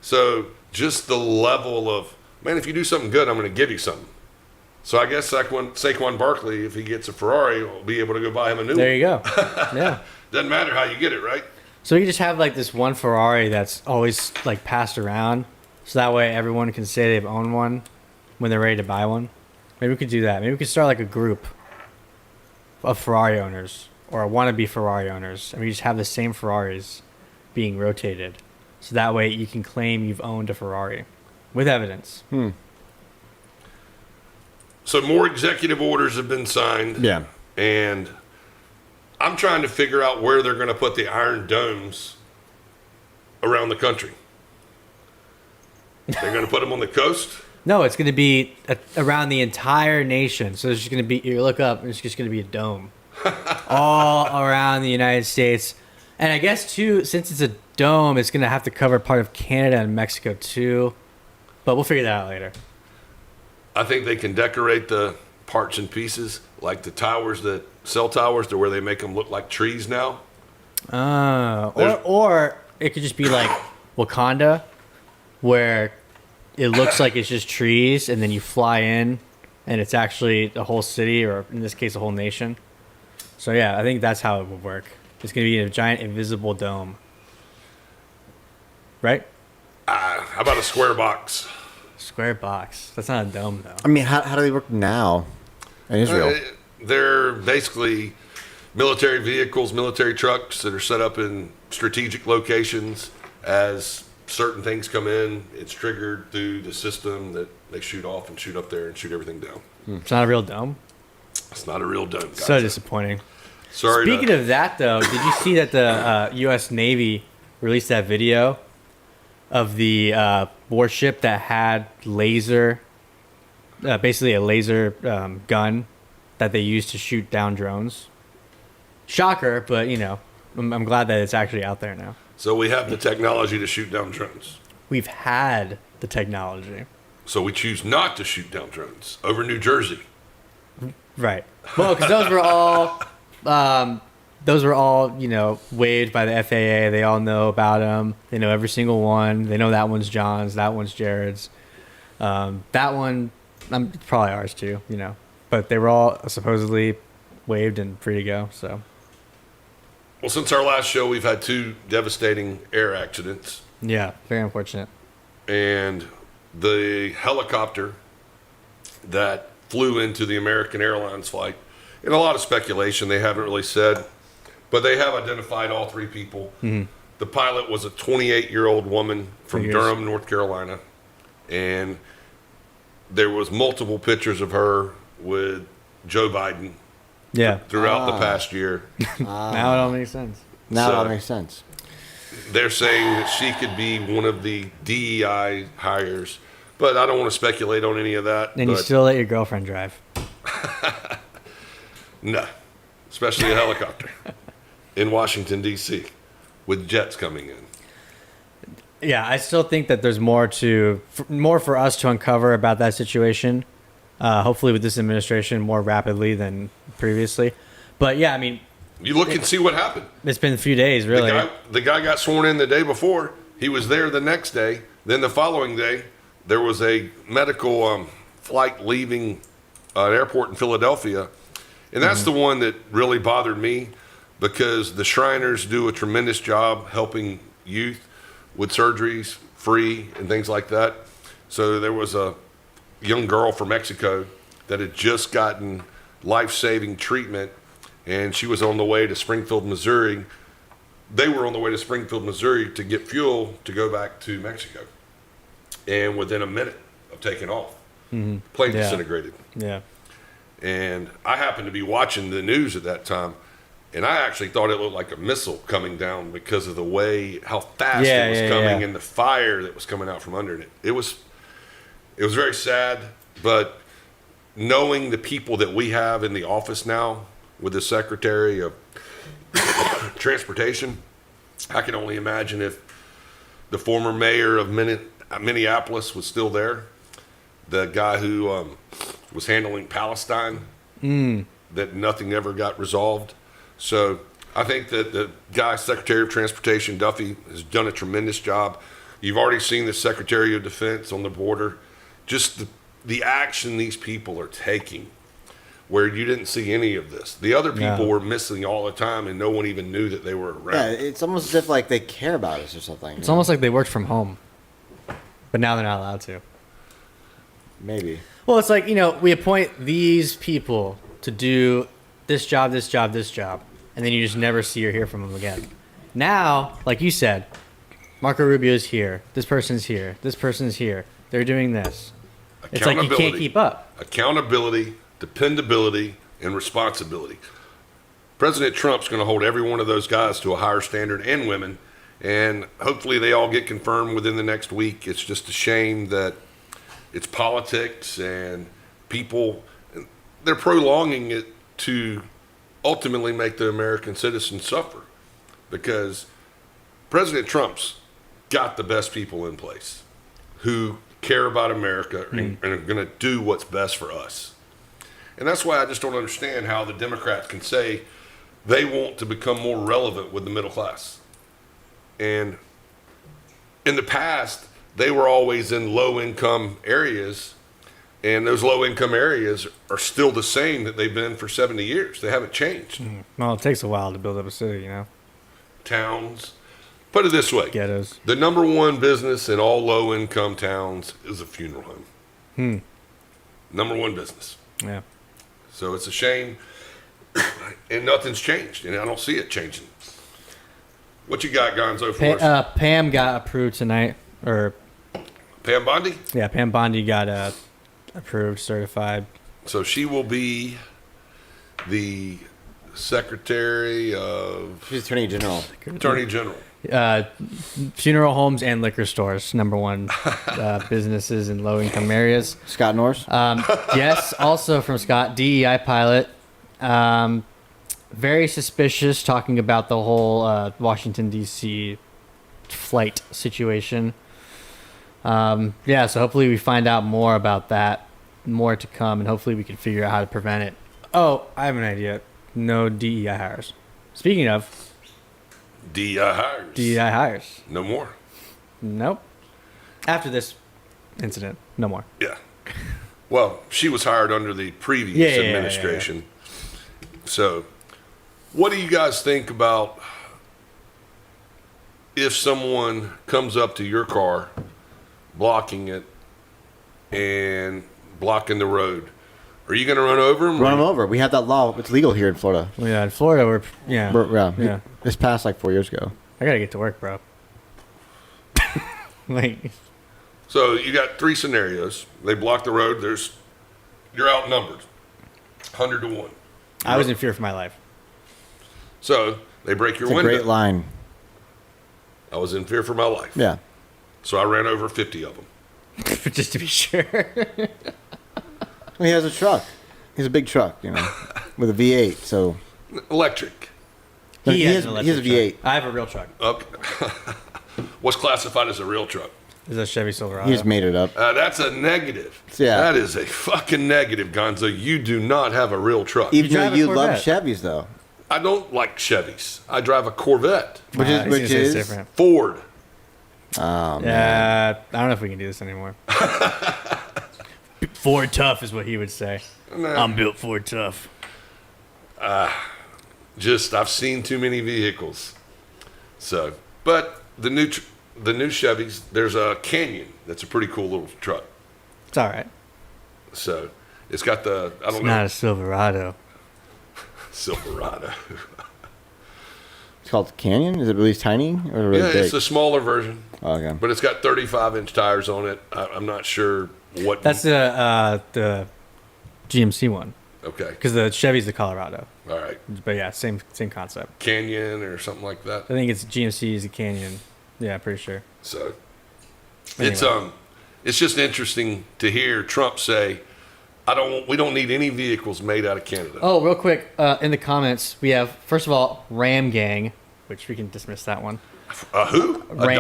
So just the level of, man, if you do something good, I'm going to give you something. So I guess Saquon Barkley, if he gets a Ferrari, will be able to go buy him a new There one. you go. Yeah. Doesn't matter how you get it, right? So you just have like this one Ferrari that's always like passed around, so that way everyone can say they've owned one when they're ready to buy one. Maybe we could do that. Maybe we could start like a group of Ferrari owners or wannabe Ferrari owners, and we just have the same Ferraris being rotated, so that way you can claim you've owned a Ferrari with evidence. So more executive orders have been signed. Yeah. And I'm trying to figure out where they're going to put the iron domes around the country. They're going to put them on the coast? No, it's going to be around the entire nation. So there's just going to be, you look up, and it's just going to be a dome all around the United States. And I guess, too, since it's a dome, it's going to have to cover part of Canada and Mexico, too. But we'll figure that out later. I think they can decorate the parts and pieces, like the towers that cell towers, to where they make them look like trees now. Or it could just be like Wakanda, where it looks like it's just trees, and then you fly in, and it's actually the whole city, or in this case, a whole nation. So yeah, I think that's how it would work. It's going to be a giant invisible dome. Right? How about a square box? Square box. That's not a dome, though. I mean, how do they work now in Israel? They're basically military vehicles, military trucks that are set up in strategic locations. As certain things come in, it's triggered through the system that they shoot off and shoot up there and shoot everything down. It's not a real dome? It's not a real dome, guys. So disappointing. Sorry. Speaking of that, though, did you see that the U.S. Navy released that video of the warship that had basically a laser gun that they used to shoot down drones? Shocker, but, I'm glad that it's actually out there now. So we have the technology to shoot down drones. We've had the technology. So we choose not to shoot down drones over New Jersey. Right. Well, because those were all, waived by the FAA. They all know about them. They know every single one. They know that one's John's, that one's Jared's. That one, it's probably ours too, But they were all supposedly waived and free to go, so. Well, since our last show, we've had 2 devastating air accidents. Yeah, very unfortunate. And the helicopter that flew into the American Airlines flight, and a lot of speculation, they haven't really said, but they have identified all 3 people. Mm-hmm. The pilot was a 28-year-old woman from Durham, North Carolina, and there was multiple pictures of her with Joe Biden Yeah. throughout the past year. Now it all makes sense. Now it all So- makes sense. They're saying that she could be one of the DEI hires, but I don't want to speculate on any of that. And you but still let your girlfriend drive. no, especially a helicopter in Washington, D.C., with jets coming in. Yeah, I still think that there's more for us to uncover about that situation. Hopefully, with this administration, more rapidly than previously. But yeah, I mean, You look and see what happened. it's been a few days, really. The guy got sworn in the day before. He was there the next day. Then the following day, there was a medical flight leaving an airport in Philadelphia. And that's the one that really bothered me because the Shriners do a tremendous job helping youth with surgeries free and things like that. So there was a young girl from Mexico that had just gotten life-saving treatment, and she was on the way to Springfield, Missouri. They were on the way to Springfield, Missouri to get fuel to go back to Mexico. And within a minute of taking off, plane Yeah. disintegrated. Yeah. And I happened to be watching the news at that time, and I actually thought it looked like a missile coming down because of the way, how fast Yeah, it was yeah, coming yeah. and the fire that was coming out from under it. It was very sad, but knowing the people that we have in the office now with the Secretary of Transportation, I can only imagine if the former mayor of Minneapolis was still there, the guy who was handling Palestine, that nothing ever got resolved. So I think that the guy, Secretary of Transportation, Duffy, has done a tremendous job. You've already seen the Secretary of Defense on the border. Just the action these people are taking, where you didn't see any of this. The other people No. were missing all the time, and no one even knew that they were around. Yeah, it's almost as if like they care about us or something. It's almost like they worked from home, but now they're not allowed to. Maybe. Well, it's like, we appoint these people to do this job, this job, this job, and then you just never see or hear from them again. Now, like you said, Marco Rubio's here, this person's here, this person's here, they're doing this. It's like you can't Accountability. keep up. Accountability, dependability, and responsibility. President Trump's going to hold every one of those guys to a higher standard, and women, and hopefully they all get confirmed within the next week. It's just a shame that it's politics and people, they're prolonging it to ultimately make the American citizen suffer, because President Trump's got the best people in place who care about America and are going to do what's best for us. And that's why I just don't understand how the Democrats can say they want to become more relevant with the middle class. And in the past, they were always in low-income areas, and those low-income areas are still the same that they've been for 70 years. They haven't changed. Well, it takes a while to build up a city, Towns. Put it this way. Ghettos. The number one business in all low-income towns is a funeral home. Number one business. Yeah. So it's a shame, and nothing's changed, and I don't see it changing. What you got, Gonzo, for us? Pam got approved tonight, or Pam Bondi? yeah, Pam Bondi got approved, certified. So she will be the Secretary of She's Attorney General. Attorney General. Funeral homes and liquor stores, number one businesses in low-income areas. Scott Norris. Yes, also from Scott, DEI pilot. Very suspicious, talking about the whole Washington, D.C. flight situation. Yeah, so hopefully we find out more about that, more to come, and hopefully we can figure out how to prevent it. Oh, I have an idea. No DEI hires. Speaking of DEI hires. DEI hires, No more. nope. After this incident, no more. Yeah. Well, she was hired under the previous Yeah. administration. So, what do you guys think about if someone comes up to your car, blocking it, and blocking the road? Are you going to run over them? Run them over. We have that law. It's legal here in Florida. Well, yeah, in Florida, yeah. This passed like 4 years ago. I gotta get to work, bro. Like, So you got three scenarios. They block the road. You're outnumbered, 100 to 1. I was in fear for my life. So they break your It's a window. great line. I was in fear for my life. Yeah. So I ran over 50 of them. Just to be sure. Well, he has a truck. He's a big truck, with a V8. So Electric. He has has- an he has a electric V8. truck. I have a real truck. Okay. What's classified as a real truck? It's a Chevy Silverado. he just made it up. That's a negative. Yeah. That is a fucking negative, Gonzo. You do not have a real truck. Even though drive a you love Corvette. Chevys, though, I don't like Chevys. I drive a Corvette. which He's gonna is say it's different. Ford. Oh, man. Yeah, I don't know if we can do this anymore. Ford tough is what he would say. Nah. I'm built Ford tough. I've seen too many vehicles. So, but the new Chevys, there's a Canyon. That's a pretty cool little truck. It's all right. So it's got I It's don't not know, a Silverado. Silverado. It's called Canyon. Is it really tiny or really Yeah, big? it's a smaller version, Oh, okay. but it's got 35-inch tires on it. I'm not sure what. That's the GMC one Okay. because the Chevy's the Colorado. All right. But yeah, same concept. Canyon or something like that. I think it's GMC is a Canyon. Yeah, pretty sure. So Anyway. it's just interesting to hear Trump say, we don't need any vehicles made out of Canada. Oh, real quick, in the comments we have first of all Ram Gang, which we can dismiss that one. Who? A Ram,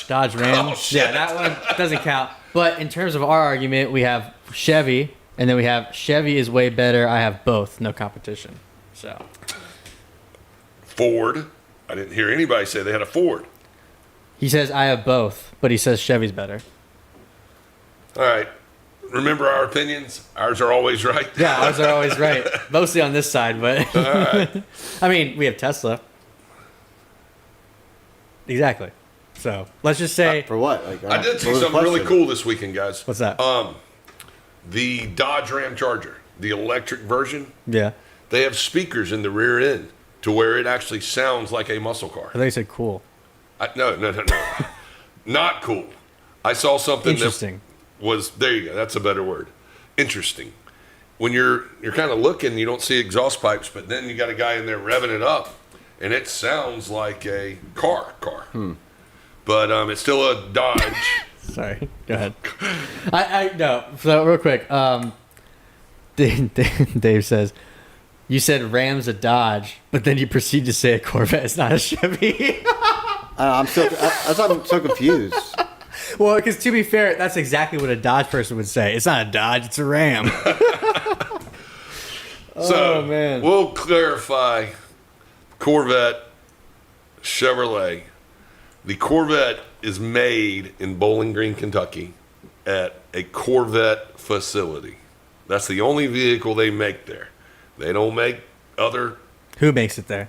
Dodge? Ram. Oh, shit. Yeah, that one doesn't count. But in terms of our argument, we have Chevy, and then we have Chevy is way better. I have both, no competition. So Ford. I didn't hear anybody say they had a Ford. he says I have both, but he says Chevy's better. All right. Remember our opinions? Ours are always right. Yeah, ours are always right. Mostly on this side, but I mean, we have Tesla. Exactly. So let's just say For what? Like, I did see what was the something really question? cool this weekend, guys. what's that? The Dodge Ram Charger, the electric version, Yeah, they have speakers in the rear end to where it actually sounds like a muscle car. I think you said cool. No. Not cool. I saw something Interesting. that was, there you go, that's a better word. Interesting. When you're kind of looking, you don't see exhaust pipes, but then you got a guy in there revving it up, and it sounds like a car. But it's still a Dodge. Sorry, go ahead. I no. So real quick, Dave says, you said Ram's a Dodge, but then you proceed to say a Corvette is not a Chevy. I'm so confused. Well, because to be fair, that's exactly what a Dodge person would say. It's not a Dodge, it's a Ram. So man. we'll clarify Corvette, Chevrolet. The Corvette is made in Bowling Green, Kentucky at a Corvette facility. That's the only vehicle they make there. They don't make other. Who makes it there?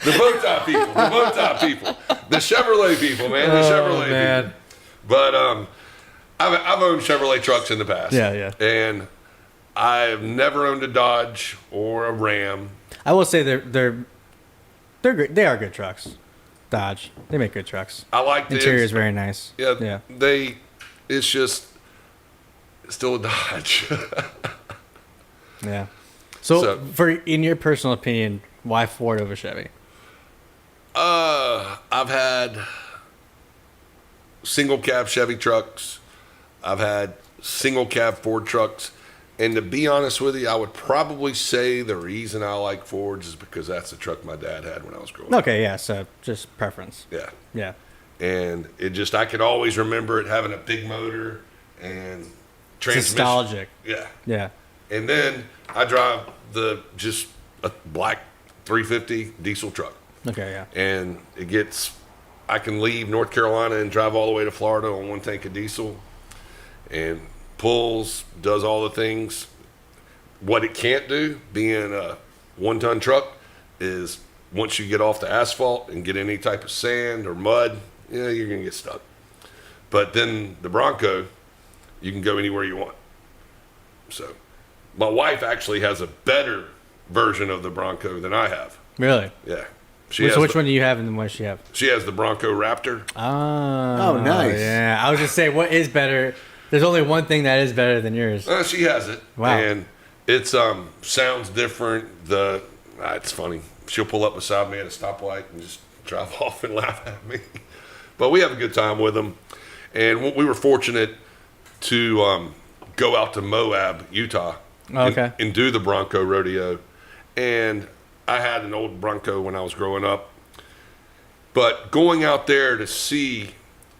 The bow tie people. The Chevrolet people, man. The Chevrolet man. people. But I've owned Chevrolet trucks in the past. Yeah. And I've never owned a Dodge or a Ram. I will say they're great. They are good trucks. Dodge. They make good trucks. I like the Interior is very nice. Yeah. It's just still a Dodge. Yeah. So, So- in your personal opinion, why Ford over Chevy? I've had single cab Chevy trucks. I've had single cab Ford trucks. And to be honest with you, I would probably say the reason I like Fords is because that's the truck my dad had when I was growing up. Okay, yeah. So just preference. Yeah. Yeah. And I could always remember it having a big motor and It's transmission. nostalgic. Yeah. Yeah. And then I drive just a black 350 diesel truck. Okay, yeah. And I can leave North Carolina and drive all the way to Florida on one tank of diesel, and does all the things. What it can't do, being a 1-ton truck, is once you get off the asphalt and get any type of sand or mud, you're going to get stuck. But then the Bronco, you can go anywhere you want. So my wife actually has a better version of the Bronco than I have. Really? Yeah. Which one do you have and what does she have? She has the Bronco Raptor. Oh, nice. Yeah, I was just saying, what is better? There's only one thing that is better than yours. She has it. Wow. And it's sounds different. It's funny. She'll pull up beside me at a stoplight and just drive off and laugh at me. But we have a good time with them. And we were fortunate to go out to Moab, Utah, and do the Bronco rodeo. And I had an old Bronco when I was growing up. But going out there to see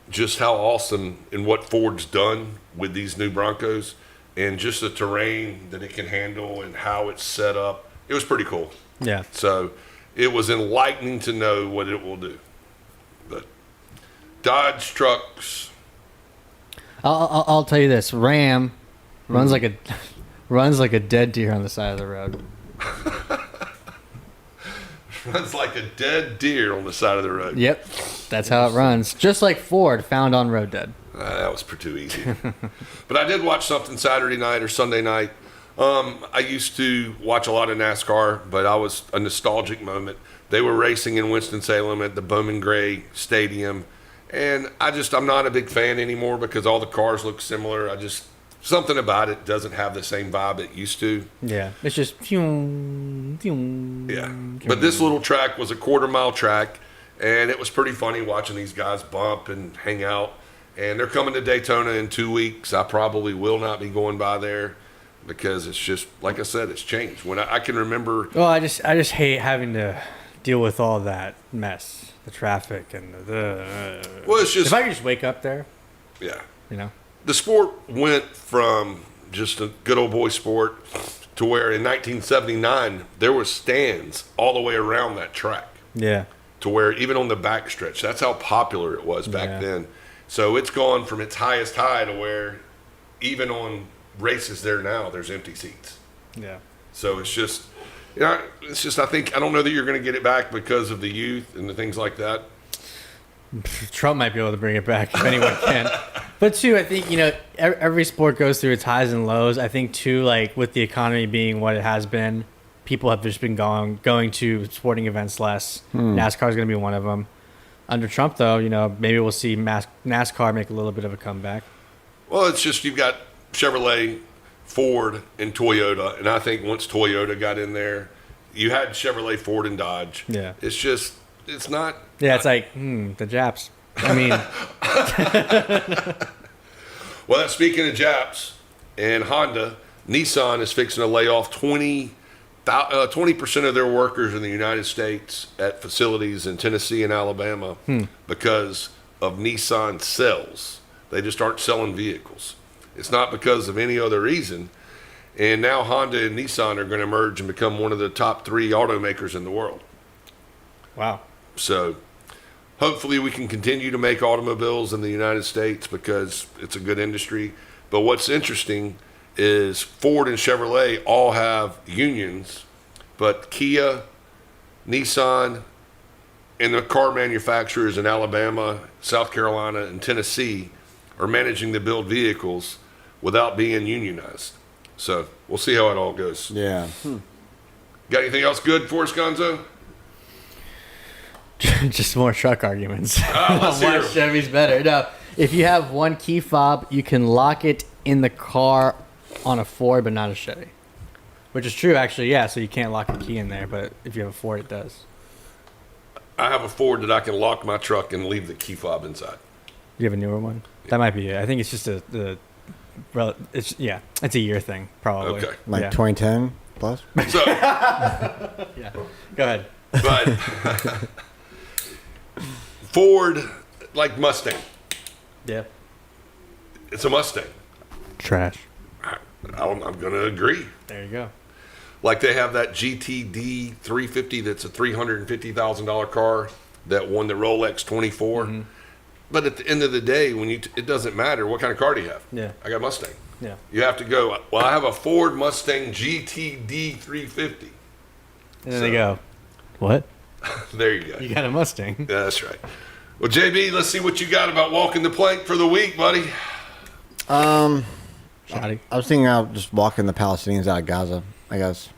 just how awesome and what Ford's done with these new Broncos and just the terrain that it can handle and how it's set up, it was pretty cool. Yeah. So it was enlightening to know what it will do. But Dodge trucks. I'll tell you this: Ram runs like a dead deer on the side of the road. Runs like a dead deer on the side of the road. Yep, that's how it runs. Just like Ford found on Road Dead. That was too easy. But I did watch something Saturday night or Sunday night. I used to watch a lot of NASCAR, but I was a nostalgic moment. They were racing in Winston-Salem at the Bowman Gray Stadium, and I'm not a big fan anymore because all the cars look similar. Something about it doesn't have the same vibe it used to. Yeah, it's just yeah. But this little track was a quarter-mile track, and it was pretty funny watching these guys bump and hang out. And they're coming to Daytona in 2 weeks. I probably will not be going by there because it's just, like I said, it's changed. When I can remember. Well, I just hate having to deal with all that mess, the traffic and Well, it's just. If I could just wake up there. Yeah. You know. The sport went from just a good old boy sport to where in 1979 there was stands all the way around that track. Yeah. To where even on the back stretch, that's how popular it was back then. So it's gone from its highest high to where even on races there now, there's empty seats. Yeah. So it's just, I don't know that you're going to get it back because of the youth and the things like that. Trump might be able to bring it back if anyone can. But too, I think, every sport goes through its highs and lows. I think too, like with the economy being what it has been, people have just been going to sporting events less. NASCAR is going to be one of them. Under Trump, though, maybe we'll see NASCAR make a little bit of a comeback. Well, it's just you've got Chevrolet, Ford, and Toyota. And I think once Toyota got in there, you had Chevrolet, Ford, and Dodge. Yeah. It's not. Yeah, it's like, the Japs. I mean. Well, speaking of Japs and Honda, Nissan is fixing to lay off 20% of their workers in the United States at facilities in Tennessee and Alabama because of Nissan sales. They just aren't selling vehicles. It's not because of any other reason. And now Honda and Nissan are going to merge and become one of the top 3 automakers in the world. Wow. So hopefully we can continue to make automobiles in the United States because it's a good industry. But what's interesting is Ford and Chevrolet all have unions, but Kia, Nissan, and the car manufacturers in Alabama, South Carolina, and Tennessee are managing to build vehicles without being unionized. So we'll see how it all goes. Yeah. Got anything else good for us, Gonzo? Just more truck arguments. Let's hear Why 'em. Chevy's better. No, if you have one key fob, you can lock it in the car on a Ford, but not a Chevy. Which is true, actually, yeah. So you can't lock a key in there, but if you have a Ford, it does. I have a Ford that I can lock my truck and leave the key fob inside. You have a newer one? That might be it. I think it's just it's a year thing, probably. Okay. Like Yeah. 2010 plus? So, Yeah. Go ahead. but Ford, like Mustang, Yeah. it's a Mustang. Trash. I'm going to agree. There you go. Like they have that GTD 350 that's a $350,000 car that won the Rolex 24. Mm-hmm. But at the end of the day, it doesn't matter what kind of car do you have. Yeah. I got a Mustang. Yeah. You have to go, well, I have a Ford Mustang GTD 350. And then they go, what? There you go. You got a Mustang? Yeah, that's right. Well, JB, let's see what you got about walking the plank for the week, buddy. Shoddy. I was thinking about just walking the Palestinians out of Gaza, I guess.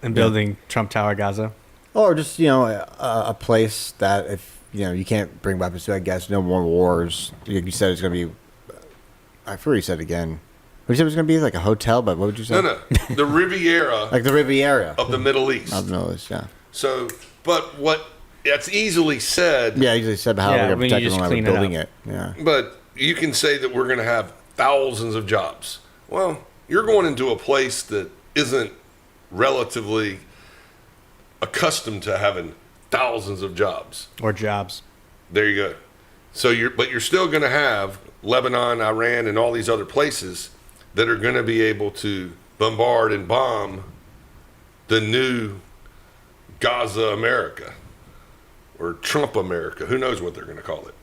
And building Trump Tower Gaza. Or just, a place that if, you can't bring weapons to, I guess, no more wars. You said it's going to be, I forgot you said again. What you said it was going to be like a hotel, but what would you say? No. The Riviera. Like the Riviera. Of the Middle East. Of the Middle East, yeah. So, but that's easily said. Yeah, easily said how we're going to protect it when we're building it. Yeah. But you can say that we're going to have thousands of jobs. Well, you're going into a place that isn't relatively accustomed to having thousands of jobs. Or jobs. There you go. So you're still going to have Lebanon, Iran, and all these other places that are going to be able to bombard and bomb the new Gaza America or Trump America. Who knows what they're going to call it.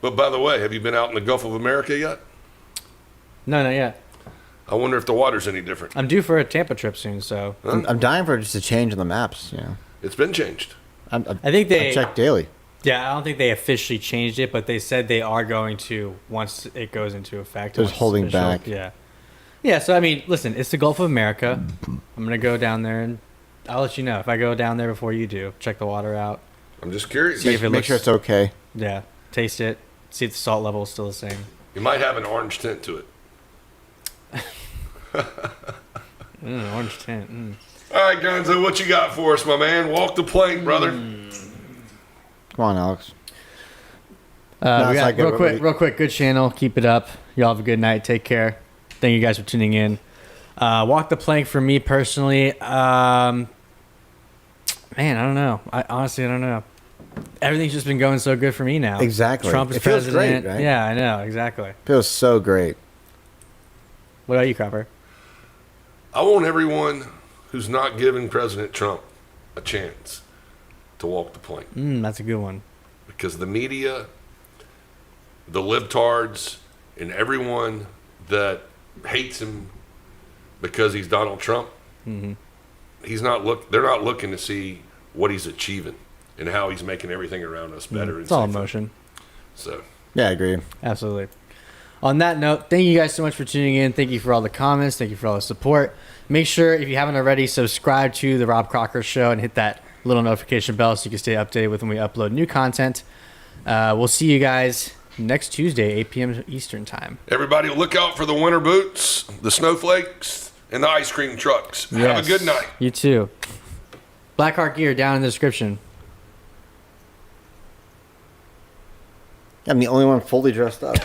But by the way, have you been out in the Gulf of America yet? No, not yet. I wonder if the water's any different. I'm due for a Tampa trip soon, so. Huh? I'm dying for just a change in the maps, It's been changed. I think they I check daily. Yeah, I don't think they officially changed it, but they said they are going to once it goes into effect. Just once holding it's official. back. Yeah. Yeah, so I mean, listen, it's the Gulf of America. I'm going to go down there and I'll let you know if I go down there before you do. Check the water out. I'm just curious. See if it Make looks, sure it's okay. Yeah, taste it. See if the salt level is still the same. You might have an orange tint to it. Orange tint. All right, Gonzo, what you got for us, my man? Walk the plank, brother. Come on, Alex. We got, real quick, good channel. Keep it up. Y'all have a good night. Take care. Thank you guys for tuning in. Walk the plank for me personally. Man, I don't know. I honestly don't know. Everything's just been going so good for me now. Exactly. Trump is it feels president. great, right? Yeah, I know. Exactly. Feels so great. What about you, Cropper? I want everyone who's not giving President Trump a chance to walk the plank. That's a good one. Because the media, the libtards, and everyone that hates him because he's Donald Trump, they're not looking to see what he's achieving and how he's making everything around us better. It's all emotion. So, yeah, I agree. Absolutely. On that note, thank you guys so much for tuning in. Thank you for all the comments. Thank you for all the support. Make sure, if you haven't already, subscribe to the Robb Crocker Show and hit that little notification bell so you can stay updated with when we upload new content. We'll see you guys next Tuesday, 8 p.m. Eastern time. everybody look out for the winter boots, the snowflakes, and the ice cream trucks. Have a good night. You too. Blackheart gear down in the description. I'm the only one fully dressed up.